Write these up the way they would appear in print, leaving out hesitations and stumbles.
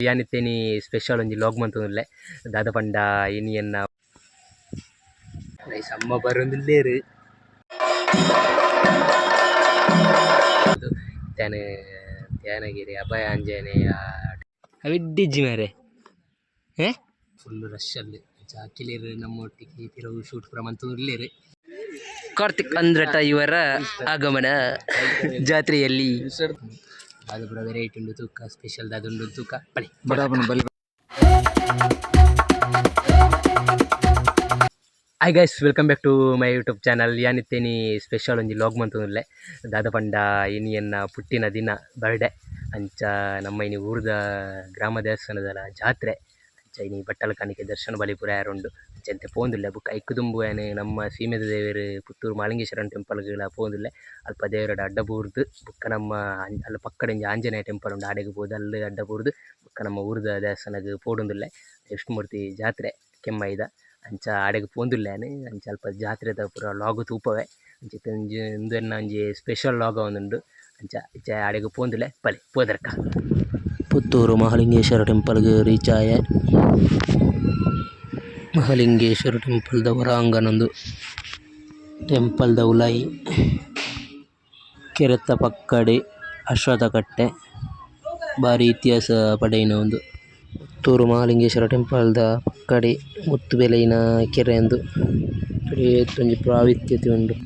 ಯಾನಿತ್ತೇನಿ special ಒಂಜಿ log ಮಂತೊಂದುಲ್ಲೆ ದಾದ ಪಂಡ ಇನಿಯನ್ನ ಅಮ್ಮ ಬರೊಂದುಲ್ಲೇರು ತ್ಯಾನೆ ತ್ಯಾನಗಿರಿ ಅಭಯ ಆಂಜನೇಯ ಅವಿಡ್ಡಿಜ್ಜಿ ಮಾರೆ ಫುಲ್ ರಶ್ ಅಲ್ಲಿ ಜಾಕಿಲೇರು ನಮ್ಮೊಟ್ಟಿಗೆ ತಿರುವು ಶೂಟ್ ಪುರ ಮಂತೊಂದುಲ್ಲೇರು ಕಾರ್ತಿಕ್ ಅಂದ್ರಟ ಇವರ ಆಗಮನ ಜಾತ್ರೆಯಲ್ಲಿ ಅದು ಪೂರ ವೆರೈಟಿ ಉಂಡು ತೂಕ ಸ್ಪೆಷಲ್ ದಾದುಂಡು ತೂಕ ಬಲಿ hi guys welcome back to my YouTube channel ಯಾನಿತ್ತೇನಿ ಸ್ಪೆಷಲ್ ಒಂಜಿ ಲಾಗ್ ಮಂತೊಂದುಲ್ಲೆ ದಾದ ಪಂಡ ಇನಿಯನ್ನ ಪುಟ್ಟಿನ ದಿನ ಬರ್ಡೇ ಅಂಚ ನಮ್ಮ ಇನಿ ಊರ್ದ ಗ್ರಾಮ ದೇವಸ್ಥಾನದ ಜಾತ್ರೆ ಅಂಚ ಇನಿ ಬಟ್ಟಲ ಕಾಣಿಕೆ ದರ್ಶನ ಬಲಿ ಪೂರ ಯಾರುಂಡು ಅಂಚಂತೆ ಪೋಂದುಲ್ಲೆ ಬುಕ್ಕ ಐಕ್ಕು ದುಂಬು ಏನೆ ನಮ್ಮ ಸೀಮೆದ ದೇವರು ಪುತ್ತೂರು ಮಾಲಿಂಗೇಶ್ವರನ ಟೆಂಪಲ್ಗಳ ಪೋಂದುಲ್ಲೆ ಅಲ್ಪ ದೇವರಡ ಅಡ್ಡ ಬೂರ್ದು ಬುಕ್ಕ ನಮ್ಮ ಅಲ್ಲ ಪಕ್ಕಡೆ ಆಂಜನೇಯ ಟೆಂಪಲ್ ಉಂಡು ಆಡೆಗೆ ಬೋದು ಅಲ್ಲಿ ಅಡ್ಡ ಬೂರ್ದು ಬುಕ್ಕ ನಮ್ಮ ಊರ್ದ ದೇವಸ್ಥಾನಕ್ಕೆ ಪೋಡುಂದುಲ್ಲೆ ವಿಷ್ಣುಮೂರ್ತಿ ಜಾತ್ರೆ ಕೆಮ್ಮೈದ ಅಂಚ ಆಡೆಗೆ ಪೋಂದುಲ್ಲೇನೆ ಅಂಚ ಅಲ್ಪ ಜಾತ್ರೆದ ಪೂರ ಲಾಗ್ ತೂಪವೆ ಅಂಚಿತ್ತ ಒಂಜಿ ಉಂದೆನ್ನ ಒಂಜಿ ಸ್ಪೆಷಲ್ ಲಾಗ್ ಆವೊಂದುಂಡು ಅಂಚ ಇಚ್ಚ ಆಡೆಗೆ ಪೋಂದುಲ್ಲೆ ಬಲಿ ಪೋದರ್ಕ ಪುತ್ತೂರು ಮಹಾಲಿಂಗೇಶ್ವರ ಟೆಂಪಲ್ಗೆ ರೀಚ್ ಆಯೆ ಮಹಾಲಿಂಗೇಶ್ವರ ಟೆಂಪಲ್ದ ಹೊರಾಂಗಣಂದು ಟೆಂಪಲ್ದ ಉಲಾಯಿ ಕೆರೆತ್ತ ಪಕ್ಕಡೆ ಅಶ್ವತ್ಥ ಕಟ್ಟೆ ಭಾರಿ ಇತಿಹಾಸ ಪಡೆಯಿನ ಒಂದು ಪುತ್ತೂರು ಮಹಾಲಿಂಗೇಶ್ವರ ಟೆಂಪಲ್ದ ಪಕ್ಕಡೆ ಮುತ್ತು ಬೆಲೆಯಿನ ಕೆರೆ ಎಂದು ಒಂಜಿ ಪ್ರಾವಿತ್ಯತೆ ಉಂಡು.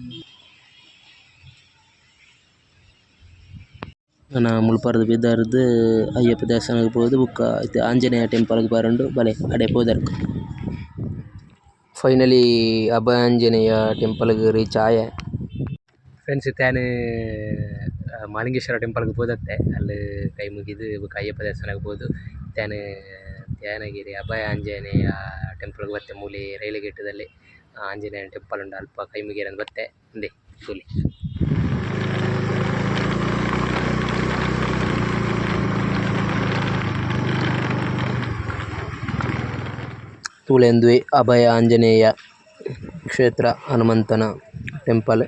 ನಾನು ಮುಳ್ಪಾರದ ಬಿದ್ದಾರ್ದು ಅಯ್ಯಪ್ಪ ದೇವಸ್ಥಾನಕ್ಕೆ ಹೋದು ಬುಕ್ಕ ಇದು ಆಂಜನೇಯ ಟೆಂಪಲ್ಗೆ ಬರೋಂಡು ಬಲೆ ಅಡೆ ಹೋದರ್ಕ ಫೈನಲಿ ಅಭಯ ಆಂಜನೇಯ ಟೆಂಪಲ್ಗೆ ರೀಚ್ ಆಯೆ ಫ್ರೆಂಡ್ಸ್ ಇತ್ತಾನು ಮಾಲಿಂಗೇಶ್ವರ ಟೆಂಪಲ್ಗೆ ಹೋದತ್ತೆ ಅಲ್ಲಿ ಕೈ ಮುಗಿದು ಬುಕ್ಕ ಅಯ್ಯಪ್ಪ ದೇವಸ್ಥಾನಕ್ಕೆ ಹೋದು ತ್ಯಾನೆ ತ್ಯಾನಗಿರಿ ಅಭಯ ಆಂಜನೇಯ ಟೆಂಪಲ್ಗೆ ಬತ್ತೆ ಮೂಲೆ ರೈಲ್ವೆ ಗೇಟದಲ್ಲಿ ಆಂಜನೇಯ ಟೆಂಪಲ್ ಉಂಡು ಅಲ್ಪ ಕೈ ಮುಗಿಯರಂದು ಬತ್ತೆ ಅಂದೆ ಕೂಲಿ ತೂಲೆಂದುವೆ ಅಭಯ ಆಂಜನೇಯ ಕ್ಷೇತ್ರ ಹನುಮಂತನ ಟೆಂಪಲ್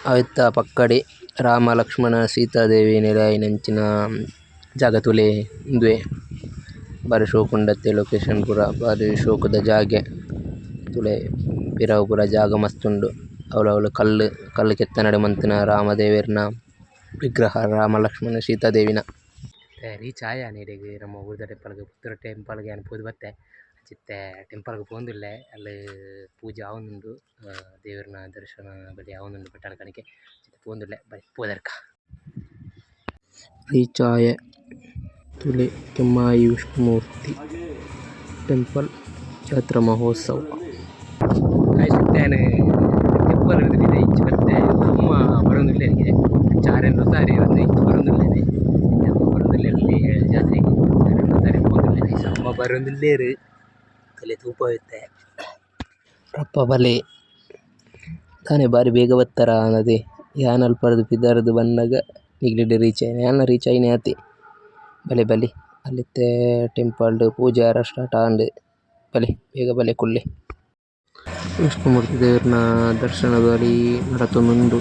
ಅವೆತ್ತ ಪಕ್ಕಡೆ ರಾಮ ಲಕ್ಷ್ಮಣ ಸೀತಾದೇವಿ ನೆಲೆಯಾಯಿನಂಚಿನ ಜಾಗ ತುಲೆ ಇಂದುವೆ ಬಾರಿ ಶೋಕುಂಡತ್ತೆ ಲೊಕೇಶನ್ ಪೂರ ಬಾರಿ ಶೋಕುದ ಜಾಗೆ ತುಲೆ ಪಿರವು ಪೂರ ಜಾಗ ಮಸ್ತುಂಡು ಅವಳು ಕಲ್ಲು ಕೆತ್ತನಡೆ ಮಂತಿನ ರಾಮದೇವೇರ್ನ ವಿಗ್ರಹ ರಾಮ ಲಕ್ಷ್ಮಣ ಸೀತಾದೇವಿನ ರೀಚ್ ಆಯ ನೀರಿಗೆ ನಮ್ಮ ಊರ್ದ ಟೆಂಪಲ್ಗೆ ಪುತ್ತೂರು ಟೆಂಪಲ್ಗೆ ಏನು ಪೋದು ಬತ್ತೆ ಚಿತ್ತೆ ಟೆಂಪಲ್ಗೆ ಪೋಂದುಲ್ಲೆ ಅಲ್ಲಿ ಪೂಜೆ ಆವೊಂದುಂಡು ದೇವರನ ದರ್ಶನ ಬಲಿ ಆವೊಂದುಂಡು ಪಟ್ಟಣ ಕಣಿಕೆ ಚಿತ್ತೆ ಪೋಂದುಲ್ಲೆ ಬಲಿ ಪೋದರ್ಕ ರೀಚ್ ಆಯೆ ತುಲೆ ಕೆಮ್ಮಾಯಿ ವಿಷ್ಣುಮೂರ್ತಿ ಟೆಂಪಲ್ ಜಾತ್ರಾ ಮಹೋತ್ಸವ ಟೆಂಪಲ್ ಹಿಡಿದಿದೆ ಇಂಚು ಬರುತ್ತೆ ಅಮ್ಮ ಬರೋದಿಲ್ಲ ನನಗೆ ಚಾರೆಲ್ಲ ಸಾರಿ ಇರುತ್ತೆ ಇಂಚು ಬರೋದಿಲ್ಲೇನೆ ಅಮ್ಮ ಬರೋದಿಲ್ಲ ಜಾತ್ರೆಗೆ ಚಾರೆಲ್ಲ ಸಾರಿ ಹೋಗಿಲ್ಲ ಅಮ್ಮ ಬರೋದಿಲ್ಲೇರು ತಲೆ ತೂಪ ಇರುತ್ತೆ ರಪ್ಪ ಬಲೆ ತಾನೇ ಬಾರಿ ಬೇಗ ಬತ್ತಾರ ಅನ್ನೋದೇ ಯಾನ್ ಅಲ್ಪರದು ಬಿದ್ದಾರದು ಬಂದಾಗ ಈಗಲೇ ರೀಚ್ ಆಯ್ನೆ ಯಾನ ರೀಚ್ ಆಯ್ನೆ ಆತಿ ಬಲೆ ಬಲಿ ಅಲ್ಲಿತ್ತೆ ಟೆಂಪಲ್ಡು ಪೂಜಾರ ಸ್ಟಾರ್ಟ್ ಆಂಡು ಬಲೆ ಬೇಗ ಬಲೆ ಕುಲ್ಲೆ ವಿಷ್ಣುಮೂರ್ತಿ ದೇವರನ ದರ್ಶನದಲ್ಲಿ ನಡತೊಂದುಂಡು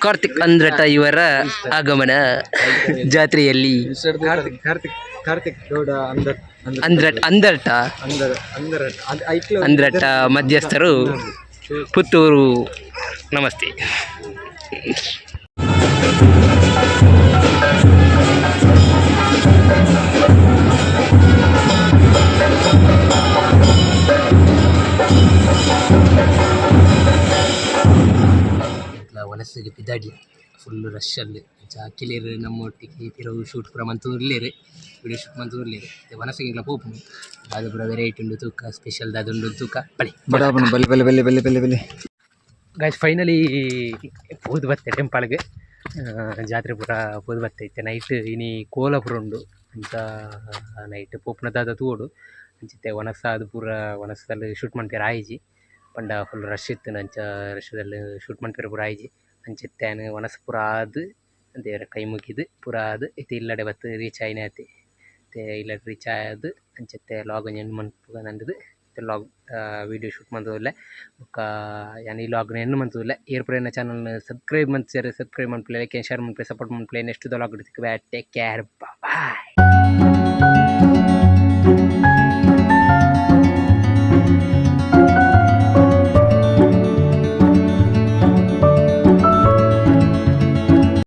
ಕಾರ್ತಿಕ್ ಅಂದ್ರಟ ಇವರ ಆಗಮನ ಜಾತ್ರೆಯಲ್ಲಿ. ಕಾರ್ತಿಕ್ ಗೌಡ ಅಂದರ್ಟ ಅಂದ್ರಟ ಮಧ್ಯಸ್ಥರು ಪುತ್ತೂರು. ನಮಸ್ತೆ. ವನಸ್ಸಿಗೆ ಪಿದಾಡಿ ಫುಲ್ ರಶಲ್ಲಿ ಕಿಲೇರು ನಮ್ಮೊಟ್ಟಿಗೆ ಪಿರವು ಶೂಟ್ ಪೂರ ಮಂತೂರ್ಲೇರು ವಿಡಿಯೋ ಶೂಟ್ ಮಂತೂರ್ಲೇರು ವನಸ್ಸಿಗೆ ಪೋಪು ಅದು ಪೂರ ವೆರೈಟಿ ಉಂಡು ತೂಕ ಸ್ಪೆಷಲ್ ದಾದುಂಡು ತೂಕ ಬಳಿ ಗಾಯ್ಸ್ ಫೈನಲಿ ಪೋದು ಬತ್ತೆ ಟೆಂಪಲ್ಗೆ ಜಾತ್ರೆ ಪೂರ ಪೋದು ಬತ್ತೈತೆ ನೈಟ್ ಇನಿ ಕೋಲಾಪುರ ಉಂಡು ಅಂತ ನೈಟ್ ಪೋಪುನ ದಾದ ತೂಡು ಅಂಚಿತ್ತೆ ವನಸ ಅದು ಪೂರ ವನಸದಲ್ಲಿ ಶೂಟ್ ಮಾಡ್ತಾರೆ ಆಯ್ಜಿ ಪಂಡ ಫುಲ್ ರಶ್ ಇತ್ತು ಅಂಚ ರಶ್ದಲ್ಲಿ ಶೂಟ್ ಮಾಡ್ತಾರೆ ಪೂರ ಆಯ್ಜಿ ಅಂಚಿತ್ತೇನು ವನಸ ಪೂರ ಆದು ದೇವರ ಕೈ ಮುಗಿದು ಪೂರ ಆದು ಇತ್ತು ಇಲ್ಲಡೆ ಬತ್ತು ರೀಚ್ ಆಯ್ನೆ ಆತಿ ಮತ್ತೆ ಇಲ್ಲಡೆ ರೀಚ್ ಆಯ್ದು ಅಂಚತ್ತೆ ಲಾಗ್ ಎಂಡ್ ಮನ್ಪುಗ ನಂದು ಲಾಗ್ ವೀಡಿಯೋ ಶೂಟ್ ಮಂತದಿಲ್ಲ ಬೊಕ್ಕ ಯಾನ್ ಈ ಲಾಗ್ನ ಎನ್ನು ಮಂತದಿಲ್ಲ ಏರ್ಪುರ ಚಾನಲ್ನ ಸಬ್ಸ್ಕ್ರೈಬ್ ಮಂತ್ ಸಬ್ಸ್ಕ್ರೈಬ್ ಮನ್ಪುಲೆ ಲೈಕ್ ಶೇರ್ ಮನ್ಪುಲೆ ಸಪೋರ್ಟ್ ಮನ್ಪುಲೆ ನೆಕ್ಸ್ಟ್ ಲಾಗ್ ಟೇಕ್ ಕೇರ್ ಬಾಯ್.